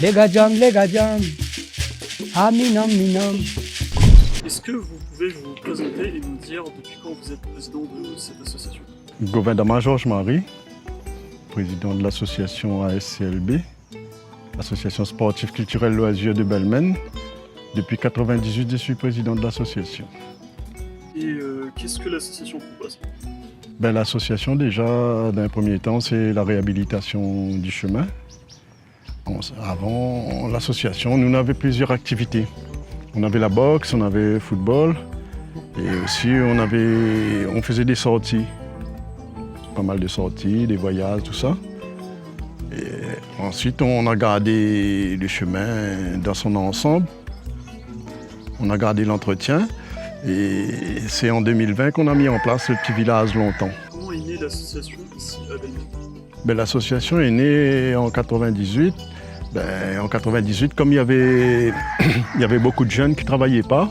Les gars, ah minam. Est-ce que vous pouvez vous présenter et nous dire depuis quand vous êtes président de cette association? Gouvernement Georges-Marie, président de l'association ASCLB, Association sportive culturelle loisirs de Belmen. Depuis 1998, je suis président de l'association. Et qu'est-ce que l'association propose? L'association, déjà, d'un premier temps, c'est la réhabilitation du chemin. Avant l'association, nous avions plusieurs activités. On avait la boxe, on avait le football et aussi on faisait des sorties. Pas mal de sorties, des voyages, tout ça. Et ensuite, on a gardé le chemin dans son ensemble. On a gardé l'entretien et c'est en 2020 qu'on a mis en place le petit village longtemps. Comment est née l'association ici à Belmen? L'association est née en 1998. En 1998, comme il y avait beaucoup de jeunes qui ne travaillaient pas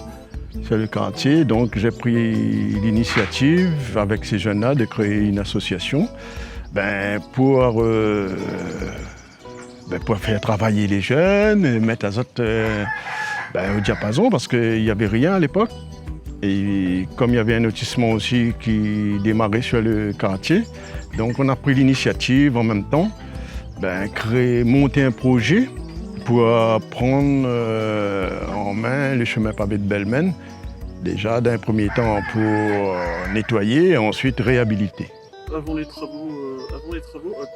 sur le quartier, donc j'ai pris l'initiative avec ces jeunes-là de créer une association pour faire travailler les jeunes, mettre au diapason parce qu'il n'y avait rien à l'époque. Et comme il y avait un lotissement aussi qui démarrait sur le quartier, donc on a pris l'initiative en même temps, monter un projet pour prendre en main le chemin pavé de Belmen. Déjà d'un premier temps pour nettoyer et ensuite réhabiliter. Avant les travaux, à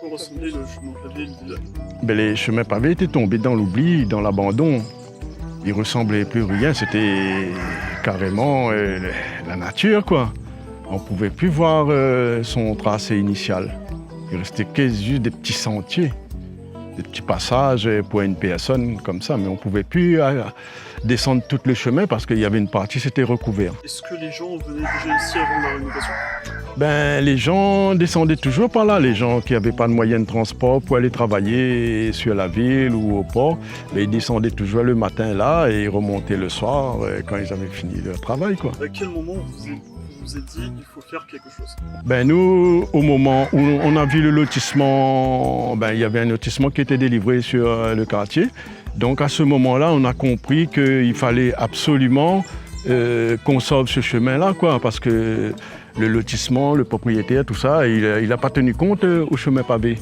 quoi ressemblait le chemin pavé et le village? Les chemins pavés étaient tombés dans l'oubli, dans l'abandon. Ils ne ressemblaient plus à rien, c'était carrément la nature, quoi. On ne pouvait plus voir son tracé initial. Il restait juste des petits sentiers, des petits passages pour une personne comme ça, mais on ne pouvait plus descendre tout le chemin parce qu'il y avait une partie, c'était recouvert. Est-ce que les gens venaient déjà ici avant la rénovation? Les gens descendaient toujours par là, les gens qui n'avaient pas de moyens de transport pour aller travailler sur la ville ou au port, ils descendaient toujours le matin là et ils remontaient le soir quand ils avaient fini leur travail, quoi. À quel moment vous vous êtes dit il faut faire quelque chose? Nous, au moment où on a vu le lotissement, il y avait un lotissement qui était délivré sur le quartier. Donc à ce moment-là, on a compris qu'il fallait absolument qu'on sauve ce chemin-là, quoi, parce que le lotissement, le propriétaire, tout ça, il n'a pas tenu compte au chemin pavé.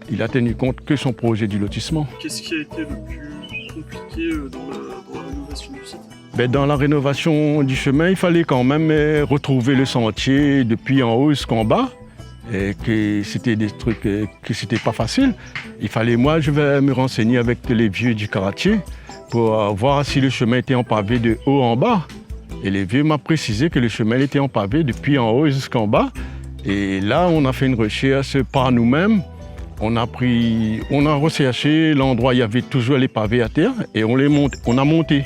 Il a tenu compte que son projet du lotissement. Qu'est-ce qui a été le plus compliqué dans la rénovation du site? Dans la rénovation du chemin, il fallait quand même retrouver le sentier depuis en haut jusqu'en bas. Et que c'était des trucs que c'était pas facile. Il fallait, moi, je vais me renseigner avec les vieux du quartier pour voir si le chemin était en pavé de haut en bas. Et les vieux m'ont précisé que le chemin était en pavé depuis en haut jusqu'en bas. Et là, on a fait une recherche par nous-mêmes. On a recherché l'endroit où il y avait toujours les pavés à terre et on a monté.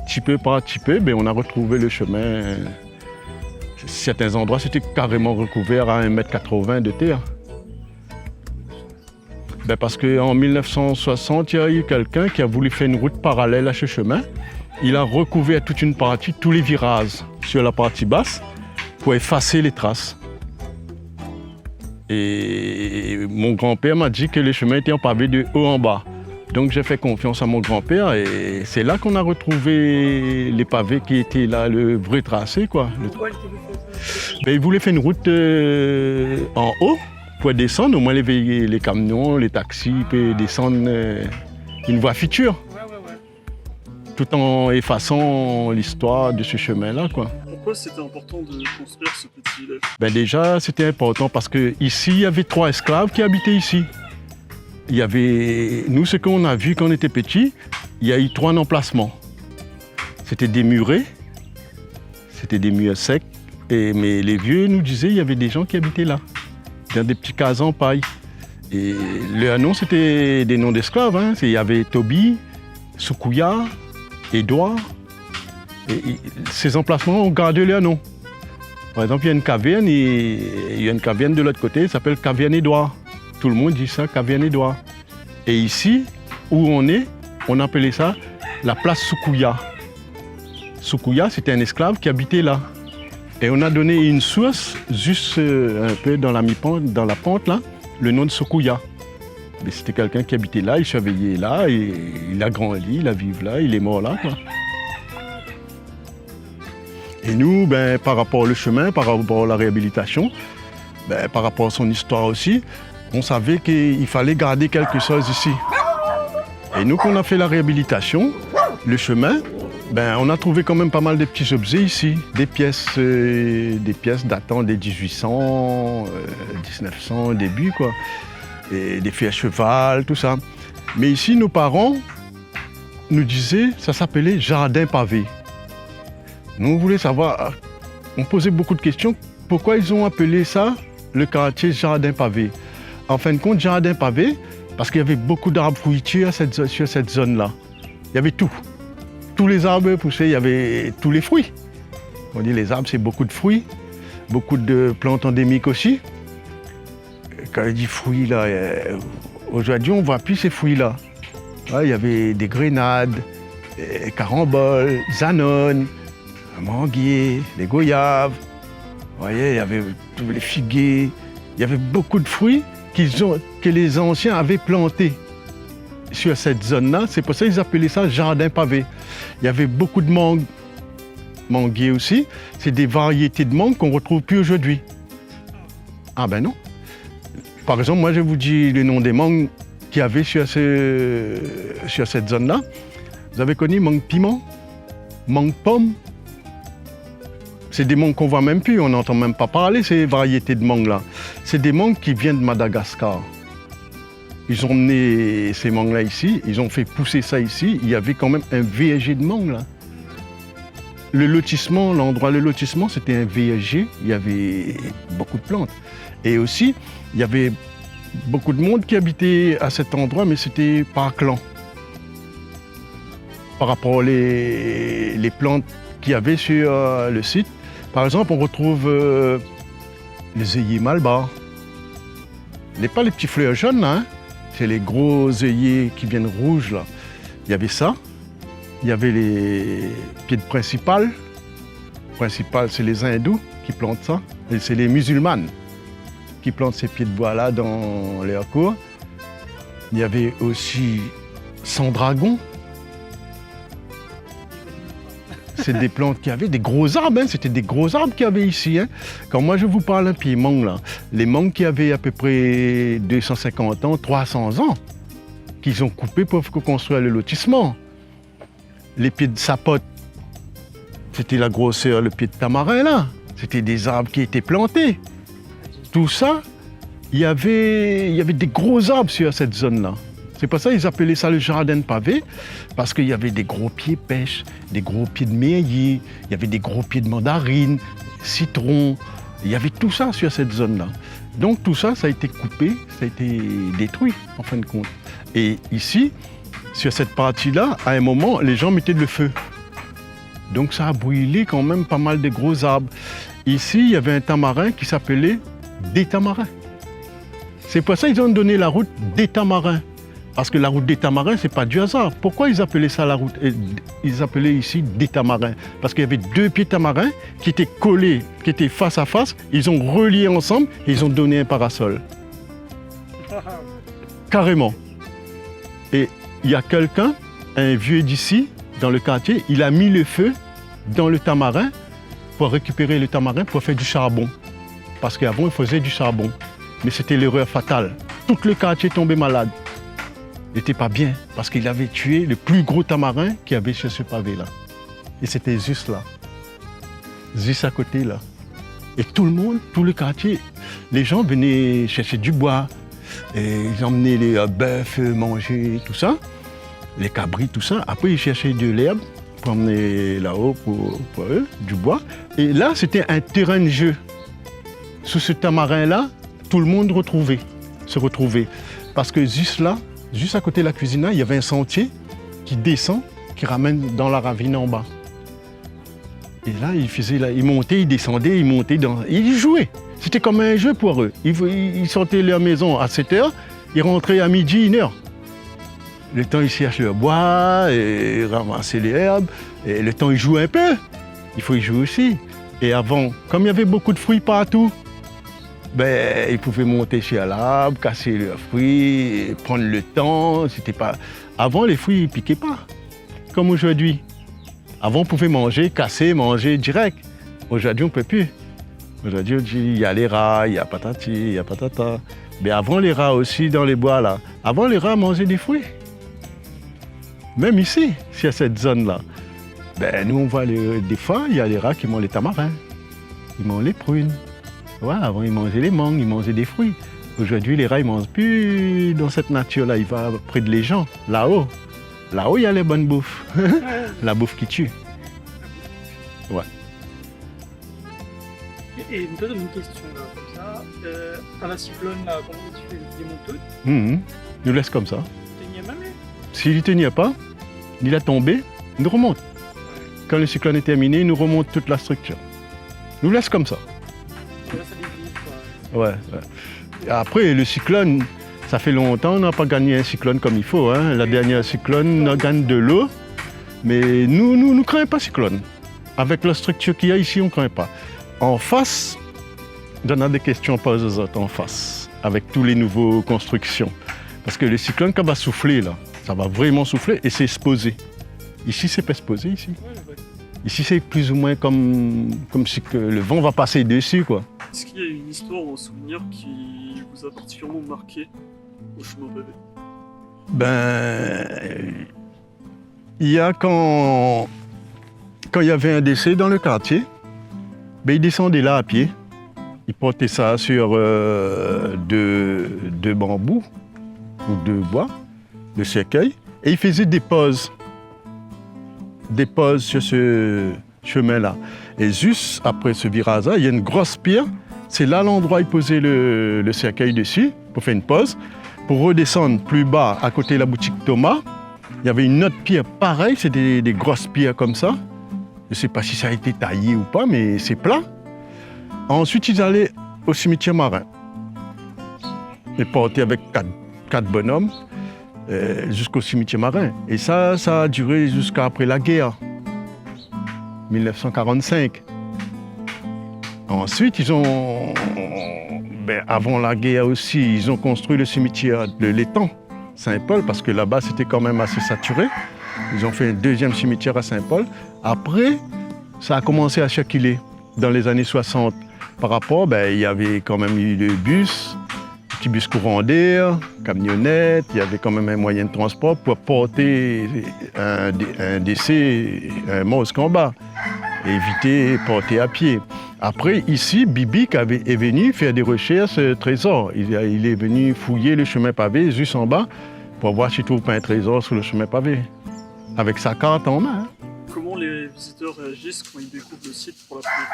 Petit peu par petit peu, on a retrouvé le chemin. Certains endroits, c'était carrément recouvert à 1,80 m de terre. Parce qu'en 1960, il y a eu quelqu'un qui a voulu faire une route parallèle à ce chemin. Il a recouvert toute une partie, tous les virages sur la partie basse pour effacer les traces. Et mon grand-père m'a dit que le chemin était en pavé de haut en bas. Donc j'ai fait confiance à mon grand-père et c'est là qu'on a retrouvé les pavés qui étaient là, le vrai tracé, quoi. Il voulait faire une route en haut pour descendre, au moins les camions, les taxis peuvent descendre une voie future. Tout en effaçant l'histoire de ce chemin-là, quoi. Pourquoi c'était important de construire ce petit village? Déjà, c'était important parce qu'ici, il y avait 3 esclaves qui habitaient ici. Il y avait, nous, ce qu'on a vu quand on était petits, il y a eu 3 emplacements. C'était des murets, c'était des murs secs, mais les vieux nous disaient qu'il y avait des gens qui habitaient là, dans des petits cases en paille. Et leurs noms, c'était des noms d'esclaves. Hein. Il y avait Toby, Soukouya, Édouard. Et ces emplacements ont gardé leurs noms. Par exemple, il y a une caverne, de l'autre côté, ça s'appelle Caverne Édouard. Tout le monde dit ça, Caverne Édouard. Et ici, où on est, on appelait ça la place Soukouya. Soukouya, c'était un esclave qui habitait là. Et on a donné une source, juste un peu dans la pente là, le nom de Soukouya. Mais c'était quelqu'un qui habitait là, il surveillait là, et il a grandi, il a vécu là, il est mort là, quoi. Et nous, par rapport au chemin, par rapport à la réhabilitation, par rapport à son histoire aussi, on savait qu'il fallait garder quelque chose ici. Et nous, quand on a fait la réhabilitation, le chemin, on a trouvé quand même pas mal de petits objets ici, des pièces datant des 1800, 1900 au début, quoi. Et des feuilles à cheval, tout ça. Mais ici, nos parents nous disaient, ça s'appelait jardin pavé. Nous, on voulait savoir, on posait beaucoup de questions, pourquoi ils ont appelé ça le quartier jardin pavé. En fin de compte, jardin pavé, parce qu'il y avait beaucoup d'arbres fruitiers sur cette zone-là. Il y avait tout. Tous les arbres poussaient, il y avait tous les fruits. On dit les arbres, c'est beaucoup de fruits, beaucoup de plantes endémiques aussi. Quand je dis fruits, là, aujourd'hui, on ne voit plus ces fruits-là. Ouais, il y avait des grenades, des caramboles, zanones, manguiers, les goyaves. Vous voyez, il y avait tous les figuiers. Il y avait beaucoup de fruits que les anciens avaient plantés sur cette zone-là. C'est pour ça qu'ils appelaient ça jardin pavé. Il y avait beaucoup de mangues, manguiers aussi. C'est des variétés de mangues qu'on ne retrouve plus aujourd'hui. Ah ben non. Par exemple, moi je vous dis le nom des mangues qu'il y avait sur cette zone-là. Vous avez connu mangue piment, mangue pomme. C'est des mangues qu'on ne voit même plus, on n'entend même pas parler, ces variétés de mangues-là. C'est des mangues qui viennent de Madagascar. Ils ont emmené ces mangues-là ici, ils ont fait pousser ça ici. Il y avait quand même un verger de mangues là. Le lotissement, l'endroit, le lotissement, c'était un verger. Il y avait beaucoup de plantes. Et aussi, il y avait beaucoup de monde qui habitait à cet endroit, mais c'était par clan. Par rapport aux les plantes qu'il y avait sur le site. Par exemple, on retrouve les œillets malbar. Pas les petits fleurs jaunes, là, hein. C'est les gros œillets qui viennent rouges, là. Il y avait ça. Il y avait les pieds principales. Principales, c'est les hindous qui plantent ça. Et c'est les musulmanes qui plantent ces pieds de bois-là dans leur cour. Il y avait aussi sans dragon. C'est des plantes qui avaient des gros arbres, hein. C'était des gros arbres qu'il y avait ici. Hein. Quand moi je vous parle un pied mangue, là, les mangues qui avaient à peu près 250 ans, 300 ans, qu'ils ont coupés pour construire le lotissement. Les pieds de sapote, c'était la grosseur, le pied de tamarin là. C'était des arbres qui étaient plantés. Tout ça, il y avait des gros arbres sur cette zone-là. C'est pour ça qu'ils appelaient ça le jardin pavé, parce qu'il y avait des gros pieds pêche, des gros pieds de mûrier, il y avait des gros pieds de mandarine, citron, il y avait tout ça sur cette zone-là. Donc tout ça, ça a été coupé, ça a été détruit en fin de compte. Et ici, sur cette partie-là, à un moment, les gens mettaient le feu. Donc ça a brûlé quand même pas mal de gros arbres. Ici, il y avait un tamarin qui s'appelait des tamarins. C'est pour ça qu'ils ont donné la route des tamarins. Parce que la route des tamarins, ce n'est pas du hasard. Pourquoi ils appelaient ça la route? Ils appelaient ici des tamarins. Parce qu'il y avait deux pieds tamarins qui étaient collés, qui étaient face à face. Ils ont relié ensemble et ils ont donné un parasol. Carrément. Et il y a quelqu'un, un vieux d'ici, dans le quartier, il a mis le feu dans le tamarin pour récupérer le tamarin pour faire du charbon. Parce qu'avant, il faisait du charbon. Mais c'était l'erreur fatale. Tout le quartier tombait malade. Il n'était pas bien parce qu'il avait tué le plus gros tamarin qu'il y avait sur ce pavé-là. Et c'était juste là. Juste à côté là. Et tout le monde, tout le quartier, les gens venaient chercher du bois. Et ils emmenaient les bœufs manger, tout ça. Les cabris, tout ça. Après, ils cherchaient de l'herbe pour emmener là-haut pour eux, du bois. Et là, c'était un terrain de jeu. Sous ce tamarin-là, tout le monde se retrouvait. Parce que juste là, juste à côté de la cuisine, il y avait un sentier qui descend, qui ramène dans la ravine en bas. Et là, ils montaient, ils descendaient, ils montaient, ils jouaient. C'était comme un jeu pour eux. Ils sortaient de leur maison à 7h, ils rentraient à midi, 1h. Le temps, ils cherchent leur bois, et ramassaient les herbes, et le temps, ils jouent un peu. Il faut y jouer aussi. Et avant, comme il y avait beaucoup de fruits partout, Ben, ils pouvaient monter sur l'arbre, casser leurs fruits, prendre le temps. C'était pas... Avant, les fruits ne piquaient pas, comme aujourd'hui. Avant, on pouvait manger, casser, manger direct. Aujourd'hui, on ne peut plus. Aujourd'hui, on dit, il y a les rats, il y a patati, il y a patata. Mais avant, les rats aussi, dans les bois, là. Avant, les rats mangeaient des fruits. Même ici, sur cette zone-là. Ben, nous, on voit des fois, il y a les rats qui mangent les tamarins. Ils mangent les prunes. Ouais, avant, ils mangeaient les mangues, ils mangeaient des fruits. Aujourd'hui, les rats, ils ne mangent plus dans cette nature-là. Ils vont près de les gens, là-haut. Là-haut, il y a les bonnes bouffes. La bouffe qui tue. Ouais. Et une deuxième question là, comme ça. À la cyclone, là, comment tu fais les monteux? Nous laisse comme ça. Tu n'y jamais? S'il ne tenait pas, il a tombé, il nous remonte. Quand le cyclone est terminé, il nous remonte toute la structure. Nous laisse comme ça. Là, ça dévie, quoi. Ouais. Après, le cyclone, ça fait longtemps, on n'a pas gagné un cyclone comme il faut. Hein. La dernière cyclone, on a gagné de l'eau. Mais nous ne craignons pas cyclone. Avec la structure qu'il y a ici, on ne craint pas. En face, on a des questions posées aux autres en face, avec tous les nouveaux constructions. Parce que le cyclone, quand va souffler, là, ça va vraiment souffler et c'est exposé. Ici, c'est pas exposé, ici. Ouais. Ici, c'est plus ou moins comme si que le vent va passer dessus, quoi. Est-ce qu'il y a une histoire ou un souvenir qui vous a particulièrement marqué au chemin bébé? Ben, il y a quand il y avait un décès dans le quartier, ben, il descendait là à pied. Il portait ça sur deux bambous ou deux bois, de cercueil, et il faisait des pauses sur ce chemin-là. Et juste après ce virage-là, il y a une grosse pierre. C'est là l'endroit où il posait le cercueil dessus pour faire une pause. Pour redescendre plus bas, à côté de la boutique Thomas, il y avait une autre pierre pareille, c'est des grosses pierres comme ça. Je ne sais pas si ça a été taillé ou pas, mais c'est plat. Ensuite, ils allaient au cimetière marin. Ils portaient avec quatre bonhommes jusqu'au cimetière marin. Et ça a duré jusqu'à après la guerre, 1945. Ensuite, avant la guerre aussi, ils ont construit le cimetière de l'étang, Saint-Paul, parce que là-bas, c'était quand même assez saturé. Ils ont fait un deuxième cimetière à Saint-Paul. Après, ça a commencé à circuler dans les années 60. Par rapport, il y avait quand même eu le bus, petit bus courant d'air, camionnette, il y avait quand même un moyen de transport pour porter un décès, un mort au combat, et éviter de porter à pied. Après, ici, Bibic est venu faire des recherches trésor. Il est venu fouiller le chemin pavé juste en bas pour voir s'il ne trouve pas un trésor sur le chemin pavé, avec sa carte en main. Comment les visiteurs réagissent quand ils découvrent le site pour la première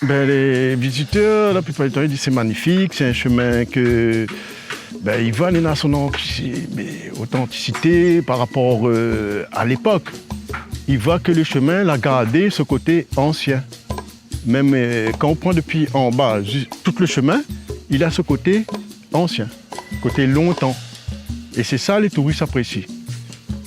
fois? Les visiteurs, la plupart du temps, ils disent c'est magnifique, c'est un chemin que ils voient son authenticité par rapport à l'époque. Ils voient que le chemin l'a gardé ce côté ancien. Même quand on prend depuis en bas tout le chemin, il a ce côté ancien, côté longtemps. Et c'est ça les touristes apprécient.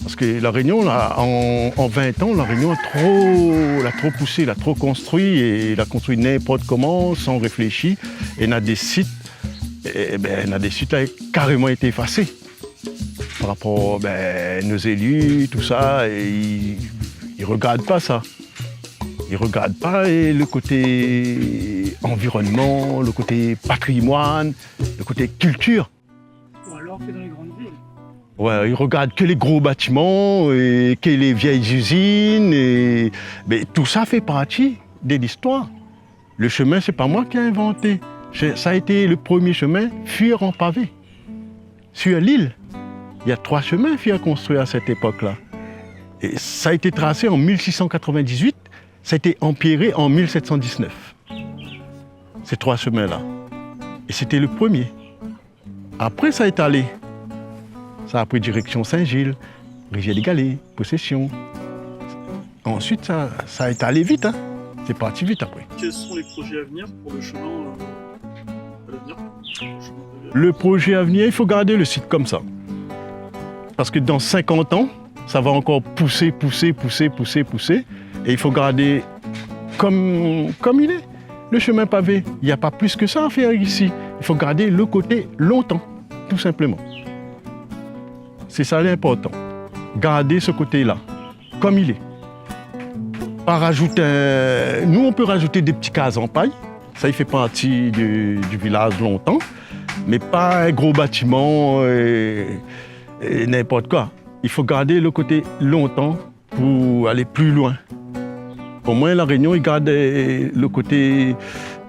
Parce que La Réunion, là, en 20 ans, La Réunion l'a trop poussé, l'a trop construit, et il a construit n'importe comment, sans réfléchir. Et on a des sites, qui ont carrément été effacés par rapport à nos élus, tout ça. Et ils ne regardent pas ça. Ils ne regardent pas le côté environnement, le côté patrimoine, le côté culture. Ou alors que dans les grandes villes. Ouais, ils regardent que les gros bâtiments, et que les vieilles usines. Mais tout ça fait partie de l'histoire. Le chemin, c'est pas moi qui ai inventé. Ça a été le premier chemin fuir en pavé. Sur l'île, il y a 3 chemins fuir construits à cette époque-là. Et ça a été tracé en 1698, ça a été empierré en 1719. Ces 3 chemins-là. Et c'était le premier. Après, ça est allé. Ça a pris direction Saint-Gilles, Rivière-des-Galets, Possession. Ensuite, ça a été allé vite. Hein. C'est parti vite après. Quels sont les projets à venir pour le chemin à l'avenir? Le projet à venir, il faut garder le site comme ça. Parce que dans 50 ans, ça va encore pousser. Et il faut garder comme il est. le chemin pavé. Il n'y a pas plus que ça à faire ici. Il faut garder le côté longtemps, tout simplement. C'est ça l'important. Garder ce côté-là, comme il est. Pas rajouter... Nous, on peut rajouter des petits cases en paille. Ça, il fait partie du village longtemps. Mais pas un gros bâtiment et n'importe quoi. Il faut garder le côté longtemps pour aller plus loin. Au moins, La Réunion, il garde le côté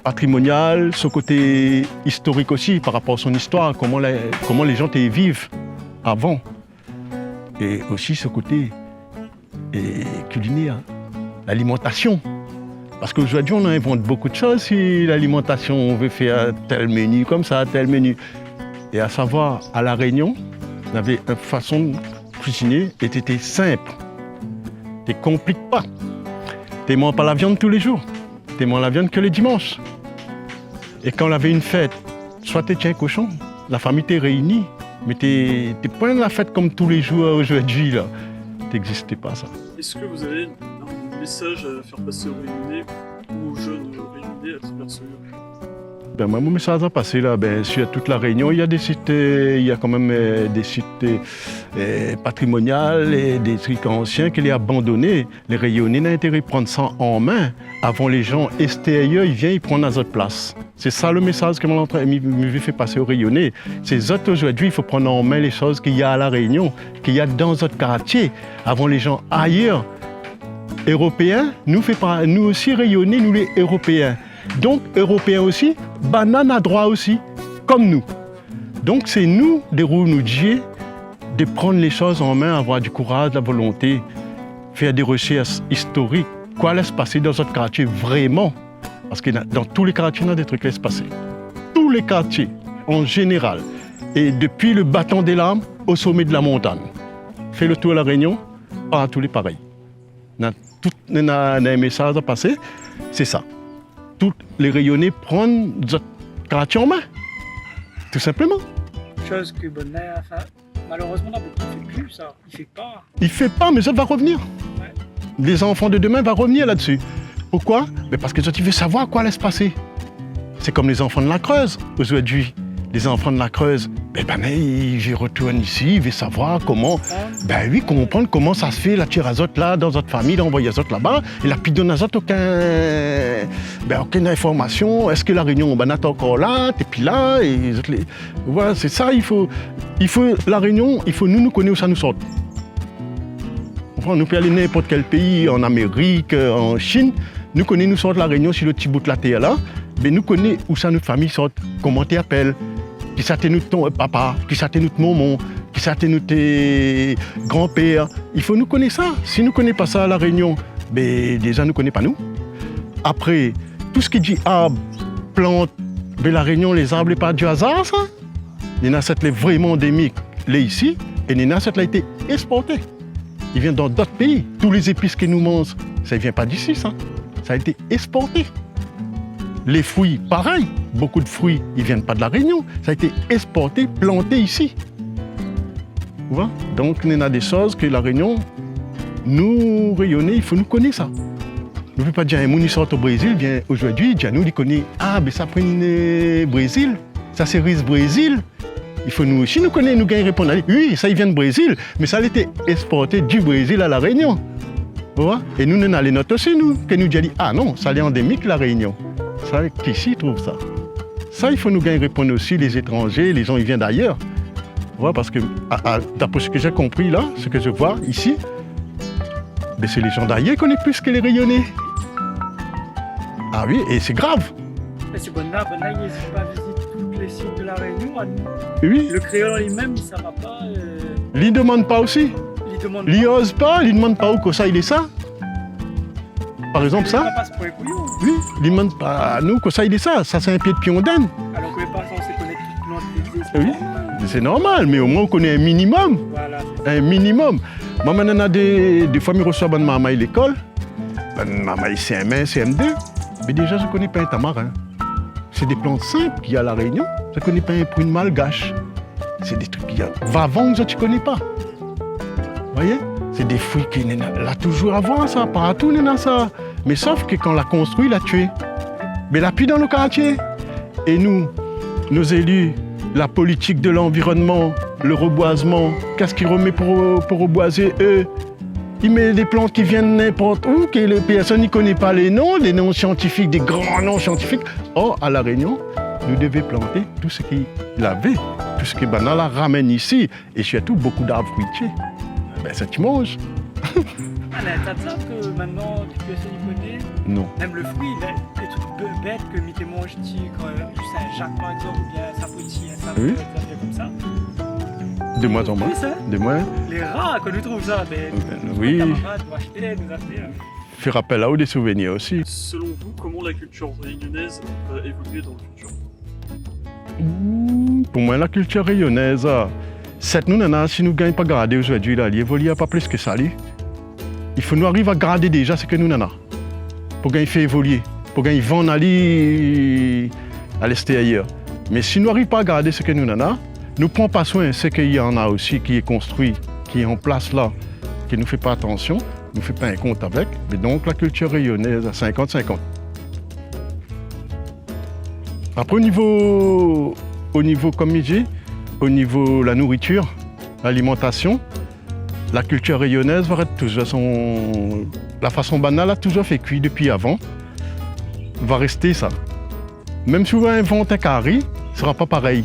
patrimonial, ce côté historique aussi, par rapport à son histoire, comment les gens y vivent avant. Et aussi ce côté culinaire, l'alimentation. Parce qu'aujourd'hui, on invente beaucoup de choses. Si l'alimentation, on veut faire tel menu comme ça, tel menu. Et à savoir, à La Réunion, on avait une façon de cuisiner et c'était simple. Tu ne compliques pas. Tu ne manges pas la viande tous les jours. Tu manges la viande que les dimanches. Et quand on avait une fête, soit tu tiens un cochon, la famille t'est réunie, mais tu n'es pas la fête comme tous les jours aujourd'hui. Tu n'existais pas, ça. Est-ce que vous avez un message à faire passer aux Réunionnais ou aux jeunes Réunionnais à travers ce lieu? Ben, moi, mon message à passer là, sur toute La Réunion, il y a des sites, il y a quand même des sites patrimoniaux et des trucs anciens qui les abandonnés. Les Réunionnais n'ont intérêt à prendre ça en main avant les gens extérieurs, ils viennent, ils prennent à notre place. C'est ça le message que me fait passer aux Réunionnais. C'est autres aujourd'hui, il faut prendre en main les choses qu'il y a à La Réunion, qu'il y a dans notre quartier, avant les gens ailleurs. Européens, nous aussi Réunionnais, nous les Européens. Donc, Européens aussi, banane à droit aussi, comme nous. Donc, c'est nous, des Rounoudjiers, de prendre les choses en main, avoir du courage, de la volonté, faire des recherches historiques. Quoi laisse passer dans notre quartier, vraiment? Parce que dans tous les quartiers, il y a des trucs laisse passer. Tous les quartiers, en général. Et depuis le bâton des larmes au sommet de la montagne. Fais le tour à La Réunion, pas à tous les pareils. Il y a un message à passer, c'est ça. Tous les Réunionnais prennent notre quartier en main, tout simplement. Chose que Bonnard, malheureusement, il ne fait plus ça. Il fait pas. Il fait pas, mais ça va revenir. Ouais. Les enfants de demain vont revenir là-dessus. Pourquoi? Mais parce que tu veux savoir quoi laisse passer. C'est comme les enfants de la Creuse aujourd'hui. Les enfants de la Creuse, ils retournent ici, ils veulent savoir comment, comprendre comment ça se fait, la tire azote là, dans notre famille, d'envoyer azote là-bas, et la pidonne azote, aucune information, est-ce que La Réunion, est encore là, et puis là, et voilà, c'est ça, il faut La Réunion, il faut nous connaître où ça nous sort. Nous pouvons aller n'importe quel pays, en Amérique, en Chine, nous connaissons nous sort de La Réunion sur le petit bout de la terre là, mais nous connaissons où ça notre famille sort, comment tu appelles. Qui c'était notre papa, qui c'était notre maman, qui c'était notre grand-père. Il faut nous connaître ça. Si nous ne connaissons pas ça à La Réunion, déjà nous ne connaissons pas nous. Après, tout ce qui dit arbre, plante, La Réunion, les arbres, n'est pas du hasard, ça. Les nacettes, les vraiment endémiques, les ici, et les nacettes, a été exportés. Ils viennent dans d'autres pays. Tous les épices que nous mangeons, ça ne vient pas d'ici, ça. Ça a été exporté. Les fruits, pareil. Beaucoup de fruits, ils ne viennent pas de La Réunion. Ça a été exporté, planté ici. Vous voyez? Donc, il y a des choses que La Réunion, nous, Réunionnais, il faut nous connaître ça. On ne peut pas dire un monde sort au Brésil, vient aujourd'hui, nous, il connaît, ça prend le Brésil, ça c'est riz Brésil. Il faut nous aussi nous connaître, nous gagner répondre. Oui, ça, il vient du Brésil, mais ça a été exporté du Brésil à La Réunion. Vous voyez? Et nous, on a les notes aussi, nous, que nous disons, non, ça est endémique, La Réunion. Ça, qu'ici, trouve ça. Ça, il faut nous gagner répondre aussi, les étrangers, les gens, ils viennent d'ailleurs. Ouais, parce que, d'après ce que j'ai compris là, ce que je vois ici, c'est les gens d'ailleurs qui connaissent plus que les Réunionnais. Ah oui, et c'est grave. Mais c'est Bonnard, il n'hésite pas à visiter tous les sites de La Réunion. Oui. Le créole lui-même, ça ne va pas. Il ne demande pas aussi. Il n'ose pas, il ne demande pas où que ça, il est ça. Par exemple, ça. Oui, il ne demande pas à nous que ça, il est ça. Ça, c'est un pied de pion d'âne. Alors qu'on n'est pas censé connaître toute plante. Oui, c'est normal, mais au moins on connaît un minimum. Voilà. Un minimum. Moi, maintenant, des fois, je reçois ma maman à l'école. Ma maman, CM1, CM2. Mais déjà, je ne connais pas un tamarin. C'est des plantes simples qu'il y a à La Réunion. Je ne connais pas un prune malgache. C'est des trucs qu'il y a. Va-vendre, tu ne connais pas. Vous voyez? C'est des fruits qui là toujours avant ça, partout n'est ça. Mais sauf que quand on l'a construit, il l'a tué. Mais l'appui dans le quartier. Et nous, nos élus, la politique de l'environnement, le reboisement, qu'est-ce qu'ils remettent pour reboiser eux? Ils mettent des plantes qui viennent n'importe où, que les personnes n'y connaissent pas les noms scientifiques, des grands noms scientifiques. Or, à La Réunion, nous devions planter tout ce qu'il avait, tout ce que Banala ramène ici, et surtout beaucoup d'arbres fruitiers. Ben, ça tu manges. Ah, mais t'as ça que maintenant, tu peux essayer de connaître. Non. Même le fruit, il a des trucs bêtes que tu manges quand c'est un Jacques par exemple, ou bien un sapoti, un sapot, Oui. des trucs comme ça. De moins en moins. Oui, ça. De moins. Les rats, quand nous trouvons ça, des Oui. camarades nous acheter, nous acheter. Fait rappel là-haut des souvenirs aussi. Selon vous, comment la culture réunionnaise va évoluer dans le futur? Pour moi, la culture rayonnaise, cette nous, si nous ne gagnons pas garder aujourd'hui, là, il évolue pas plus que ça. Il faut nous arriver à garder déjà ce que nous avons. Pour gagner fait évoluer. Pour gagner vendre aller à l'extérieur. Mais si nous n'arrivons pas à garder ce que nous avons, nous ne prenons pas soin de ce qu'il y en a aussi qui est construit, qui est en place là, qui ne nous fait pas attention, ne nous fait pas un compte avec. Mais donc la culture rayonnaise à 50-50. Après, au niveau comme il dit, au niveau de la nourriture, l'alimentation, la culture rayonnaise va être toujours la façon banale a toujours fait cuire depuis avant, va rester ça. Même si on invente un carré, ce ne sera pas pareil.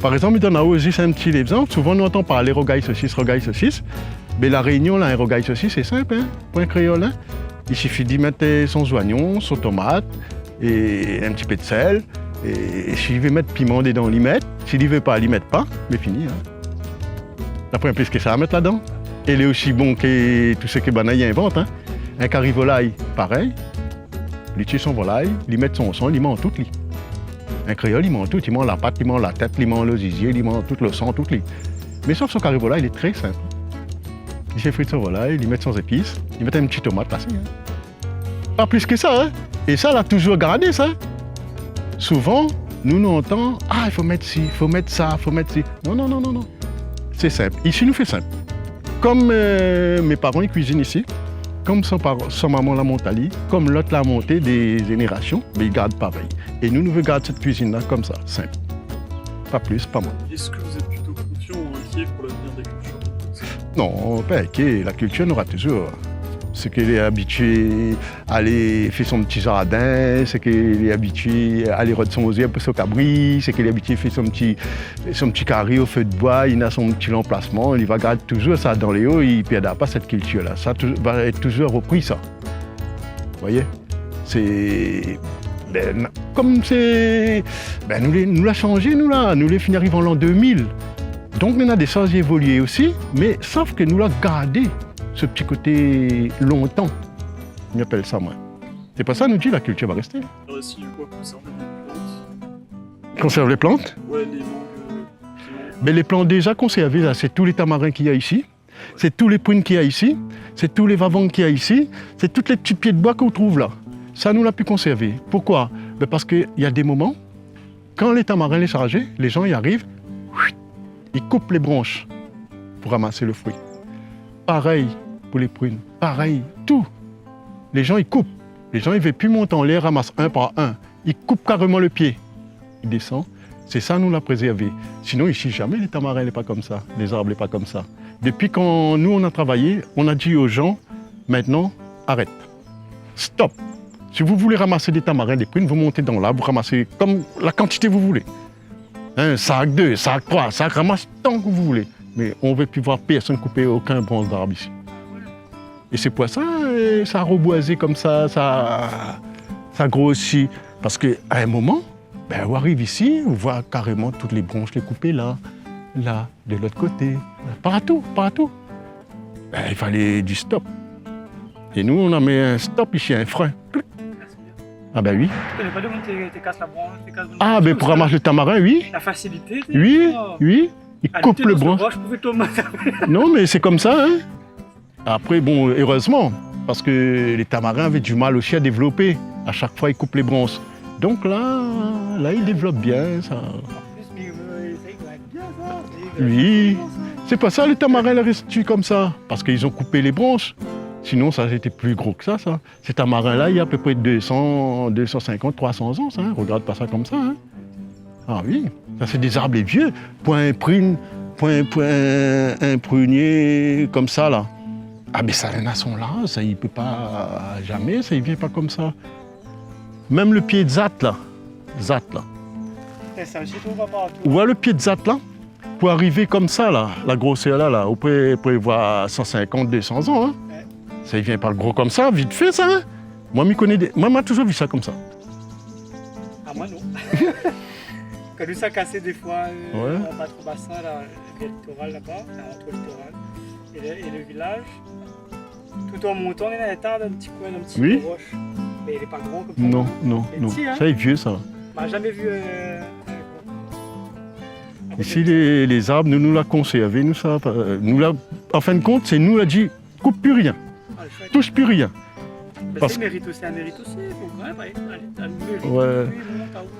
Par exemple, dans la Oasis, c'est un petit exemple. Souvent, on entend parler rogaille saucisse. Mais la Réunion, là, un rogaille saucisse, c'est simple, hein, pour un créole. Hein. Il suffit d'y mettre son oignon, son tomate, et un petit peu de sel. Et s'il veut mettre piment dedans, il met. S'il ne veut pas, il ne met pas. Mais fini. Hein. Après, un peu ce que ça à mettre là-dedans. Et il est aussi bon que tout ce que Banaï invente. Hein. Un curry volaille, pareil. Il tue son volaille, il met son sang, il mange tout. Un créole, il mange tout. Il mange la pâte, il mange la tête, il mange le zizier, il mange tout le sang, tout. Mais sauf son curry volaille, il est très simple. Il fait frire son volaille, il met son épices, il met un petit tomate passé. Hein. Pas plus que ça. Hein. Et ça, il a toujours gardé ça. Souvent, nous entendons, il faut mettre ci, il faut mettre ça, il faut mettre ci. Non. C'est simple. Ici, nous fait simple. Comme mes parents, ils cuisinent ici, comme son maman l'a monté, comme l'autre l'a monté des générations, mais ils gardent pareil. Et nous voulons garder cette cuisine-là comme ça, simple. Pas plus, pas moins. Est-ce que vous êtes plutôt confiant ou inquiet pour l'avenir des cultures? Non, pas inquiet. La culture n'aura toujours. C'est qu'il est habitué à aller faire son petit jardin, c'est qu'il est habitué à aller rôder son osier pour son cabri, c'est qu'il est habitué à faire son petit carré au feu de bois, il a son petit emplacement, il va garder toujours ça dans les hauts, il ne perdra pas cette culture-là. Ça va être toujours repris, ça. Vous voyez? C'est... comme c'est... nous l'a changé, nous les finir arrivant en l'an 2000. Donc, on a des choses évoluées aussi, mais sauf que nous l'a gardé. Ce petit côté longtemps, on appelle ça moi. C'est pas ça, nous dit la culture va rester. Si je vois conserver les plantes. Conserve les plantes? Ouais, les mangues. Mais les plantes déjà conservées, là, c'est tous les tamarins qu'il y a ici, c'est tous les prunes qu'il y a ici, c'est tous les vavangues qu'il y a ici, c'est tous les petits pieds de bois qu'on trouve là. Ça, nous l'a pu conserver. Pourquoi? Parce qu'il y a des moments, quand les tamarins les chargés, les gens y arrivent, ils coupent les branches pour ramasser le fruit. Pareil pour les prunes, pareil, tout. Les gens, ils coupent. Les gens, ils ne veulent plus monter en l'air, ramassent un par un. Ils coupent carrément le pied. Ils descendent. C'est ça, nous l'a préservé. Sinon, ici, jamais les tamarins n'est pas comme ça. Les arbres n'est pas comme ça. Depuis quand nous, on a travaillé, on a dit aux gens, maintenant, arrête. Stop. Si vous voulez ramasser des tamarins, des prunes, vous montez dans l'arbre, vous ramassez comme la quantité que vous voulez. Un sac 2, sac 3, sac ramasse tant que vous voulez. Mais on ne veut plus voir personne couper aucun branche d'arbre ici. Et c'est pour ça, ça a reboisé comme ça grossit. Parce qu'à un moment, on arrive ici, on voit carrément toutes les branches les couper là, de l'autre côté, partout. Il fallait du stop. Et nous, on a mis un stop ici, un frein. Ah ben oui. Tu connais pas de monde qui casse la branche, qui casse le Ah ben pour ramasser le tamarin, oui. La facilité. Oui. Il coupe le branche. Non, mais c'est comme ça. Hein. Après, bon, heureusement, parce que les tamarins avaient du mal aussi à développer. À chaque fois, ils coupent les branches. Donc là, ils développent bien. Ça. Oui. C'est pas ça, les tamarins restent comme ça. Parce qu'ils ont coupé les branches. Sinon, ça c'était plus gros que ça. Cet tamarin-là, il y a à peu près 200, 250, 300 ans. Ça, hein. Regarde pas ça comme ça. Hein. Ah oui, ça c'est des arbres vieux. Point imprégné comme ça là. Ah mais ça en a son là, ça il peut pas jamais, ça il vient pas comme ça. Même le pied de Zat là. Et ça aussi, tout va partout. On voit le pied de Zat là. Pour arriver comme ça là, la grosseur là, on peut voir 150, 200 ans. Hein. Ouais. Ça il vient pas gros comme ça, vite fait ça. Hein. Moi m'a toujours vu ça comme ça. Ah moi non. Quand nous ça cassé des fois, Ouais. en bas trop bassin, là, le littoral là-bas, entre le littoral et le village. Tout en montant, il y a un tas d'un petit coin, d'un petit Oui. roche. Mais il n'est pas gros comme ça. Non. Et petit, hein. Ça est vieux ça. On m'a jamais vu. Ici les arbres, nous l'a conservé, nous ça. En fin de compte, c'est nous l'a dit, coupe plus rien, touche plus rien. Parce que c'est un mérite aussi. Faut quand même aller à mérite. Ouais.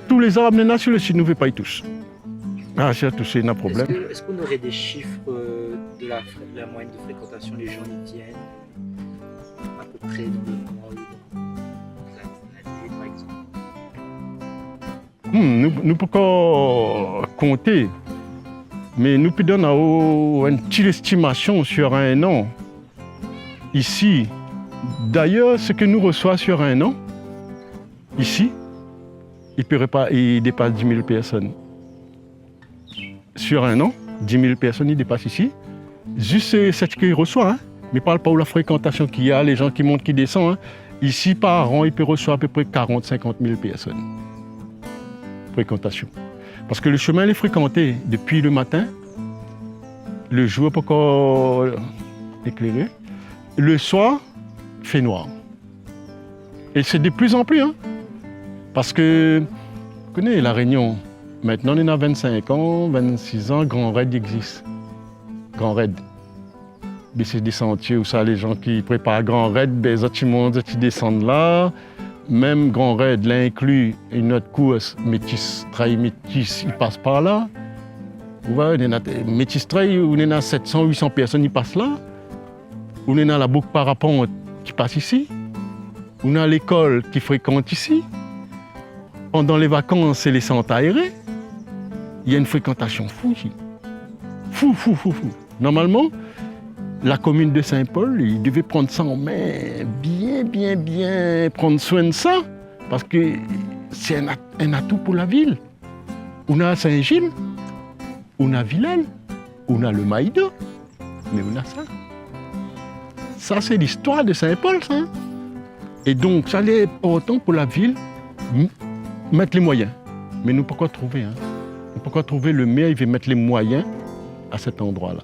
Tous les arbres là sur le site, nous ne pouvons pas y toucher. Ah, c'est à toucher, il y a un problème. Est-ce qu'on aurait des chiffres de la moyenne de fréquentation, les gens y viennent à peu près dans le mois ou dans l'année, par exemple? Nous pouvons pas compter, mais nous pouvons donner une petite estimation sur un an. Ici, d'ailleurs, ce que nous recevons sur un an, ici, il dépasse 10 000 personnes. Sur un an, 10 000 personnes, il dépasse ici. Juste c'est ce qu'il reçoit, hein. Mais parle pas de la fréquentation qu'il y a, les gens qui montent, qui descendent. Hein. Ici, par an, il peut recevoir à peu près 40-50 000 personnes. Fréquentation. Parce que le chemin est fréquenté depuis le matin, le jour pas encore éclairé, le soir, il fait noir. Et c'est de plus en plus, hein. Parce que, vous connaissez la Réunion, maintenant on est à 25 ans, 26 ans, Grand Raid existe. Grand Raid. Mais c'est des sentiers où ça, les gens qui préparent Grand Raid, les autres montent, ils descendent là. Même Grand Raid l'inclut une autre course, Métis, Trail Métis, il passe par là. Vous voyez, Métis Trail, où on a 700, 800 personnes, ils passent là. Où on a la boucle parapente qui passe ici. Où on a l'école qui fréquente ici. Pendant les vacances, c'est les centres aérés. Il y a une fréquentation fou ici. Fou. Normalement, la commune de Saint-Paul, il devait prendre ça en main, bien prendre soin de ça, parce que c'est un atout pour la ville. On a Saint-Gilles, on a Villèle, on a le Maïdo, mais on a ça. Ça, c'est l'histoire de Saint-Paul, ça. Et donc, ça est important pour la ville, mettre les moyens. Mais nous, pourquoi trouver, hein? Pourquoi trouver le maire, il veut mettre les moyens à cet endroit-là,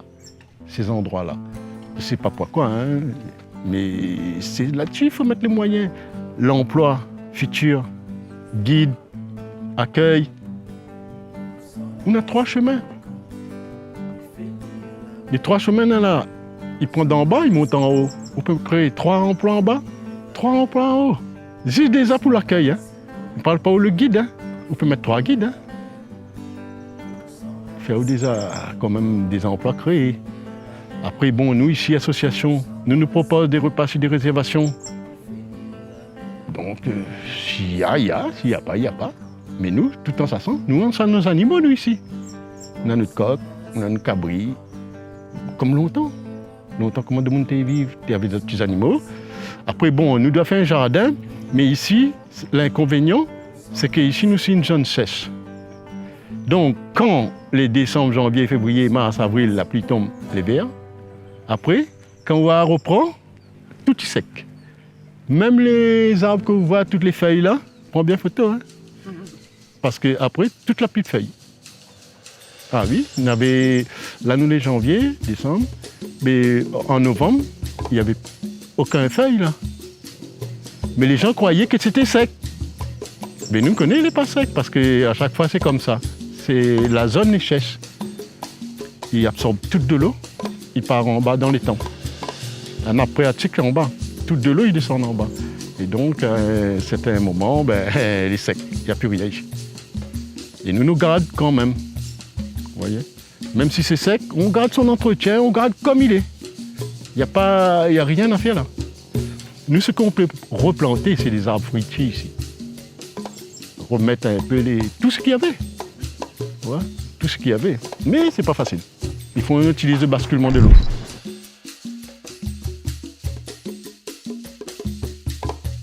ces endroits-là. Je ne sais pas pourquoi, hein, mais c'est là-dessus qu'il faut mettre les moyens. L'emploi futur, guide, accueil. On a 3 chemins. Les 3 chemins là, ils prennent d'en bas, ils montent en haut. On peut créer 3 emplois en bas, 3 emplois en haut. Juste déjà pour l'accueil. Hein. On ne parle pas où le guide. Hein. On peut mettre 3 guides. Hein. Faire déjà quand même des emplois créés. Après, bon, nous, ici, association, nous proposons des repas sur des réservations. Donc, s'il y a, il y a. S'il n'y a pas, il n'y a pas. Mais nous, tout en sachant, nous, on sent nos animaux, nous, ici. On a notre coq, on a notre cabri. Comme longtemps. Longtemps, comment de monde vivre, il y avait d'autres petits animaux. Après, bon, nous devons faire un jardin. Mais ici, l'inconvénient, c'est qu'ici, nous, c'est une zone sèche. Donc, quand les décembre, janvier, février, mars, avril, la pluie tombe, les verts. Après, quand on va reprendre, tout est sec. Même les arbres que vous voyez, toutes les feuilles là, prends bien photo. Hein? Parce qu'après, toute la pluie de feuilles. Ah oui, on avait, là nous les janvier, décembre, mais en novembre, il n'y avait aucun feuille là. Mais les gens croyaient que c'était sec. Mais nous, on connaît, il n'est pas sec, parce qu'à chaque fois, c'est comme ça. C'est la zone est sèche. Il absorbe toute de l'eau. Il part en bas dans les temps. Un arbre phréatique en bas. Toute de l'eau, il descend en bas. Et donc, c'est un moment, il est sec. Il n'y a plus rien ici. Et nous gardons quand même. Vous voyez? Même si c'est sec, on garde son entretien, on garde comme il est. Il n'y a rien à faire là. Nous, ce qu'on peut replanter, c'est des arbres fruitiers ici. Remettre un peu tout ce qu'il y avait. Ouais, tout ce qu'il y avait. Mais c'est pas facile. Il faut utiliser le basculement de l'eau.